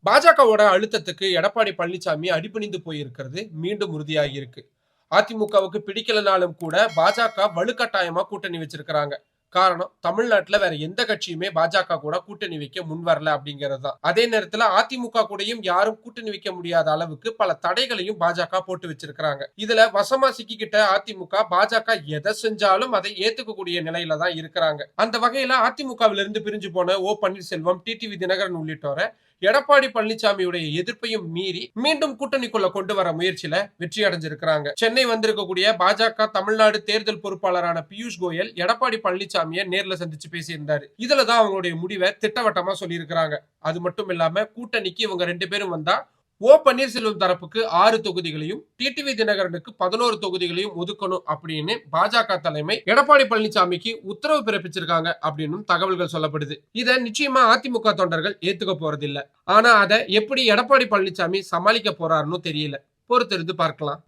பாஜகவோட அழுத்தத்துக்கு எடப்பாடி பழனிசாமி அடிபணிந்து போயிருக்கிறது மீண்டும் உறுதியாகி இருக்கு. அதிமுகவுக்கு பிடிக்கலனாலும் கூட பாஜக வலுக்கட்டாயமா கூட்டணி வச்சிருக்கிறாங்க. காரணம், தமிழ்நாட்டுல வேற எந்த கட்சியுமே பாஜக கூட கூட்டணி வைக்க முன் வரல அப்படிங்கிறது தான். அதே நேரத்துல அதிமுக கூடயும் யாரும் கூட்டணி வைக்க முடியாத அளவுக்கு பல தடைகளையும் பாஜக போட்டு வச்சிருக்கிறாங்க. இதுல வசமா சிக்கிக்கிட்ட அதிமுக பாஜக எதை செஞ்சாலும் அதை ஏத்துக்கக்கூடிய நிலையில தான் இருக்கிறாங்க. அந்த வகையில அதிமுகவிலிருந்து பிரிஞ்சு போன ஓ பன்னீர்செல்வம், டிடிவி தினகரன் உள்ளிட்டோரை எடப்பாடி பழனிசாமியுடைய எதிர்ப்பையும் மீறி மீண்டும் கூட்டணிக்குள்ள கொண்டு வர முயற்சியில வெற்றி அடைஞ்சிருக்கிறாங்க. சென்னை வந்திருக்கக்கூடிய பாஜக தமிழ்நாடு தேர்தல் பொறுப்பாளரான பியூஷ் கோயல் எடப்பாடி பழனிசாமியை நேர்ல சந்திச்சு பேசியிருந்தாரு. இதுலதான் அவங்களுடைய முடிவை திட்டவட்டமா சொல்லியிருக்கிறாங்க. அது மட்டும் இல்லாம கூட்டணிக்கு இவங்க 2 பேரும் வந்தா ஓ பன்னீர்செல்வம் தரப்புக்கு 6 தொகுதிகளையும், டிடிவி தினகரனுக்கு 11 தொகுதிகளையும் ஒதுக்கணும் அப்படின்னு பாஜக தலைமை எடப்பாடி பழனிசாமிக்கு உத்தரவு பிறப்பிச்சிருக்காங்க அப்படின்னு தகவல்கள் சொல்லப்படுது. இத நிச்சயமா அதிமுக தொண்டர்கள் ஏத்துக்க போறதில்ல. ஆனா அதை எப்படி எடப்பாடி பழனிசாமி சமாளிக்க போறாருன்னு தெரியல. பொறுத்திருந்து பார்க்கலாம்.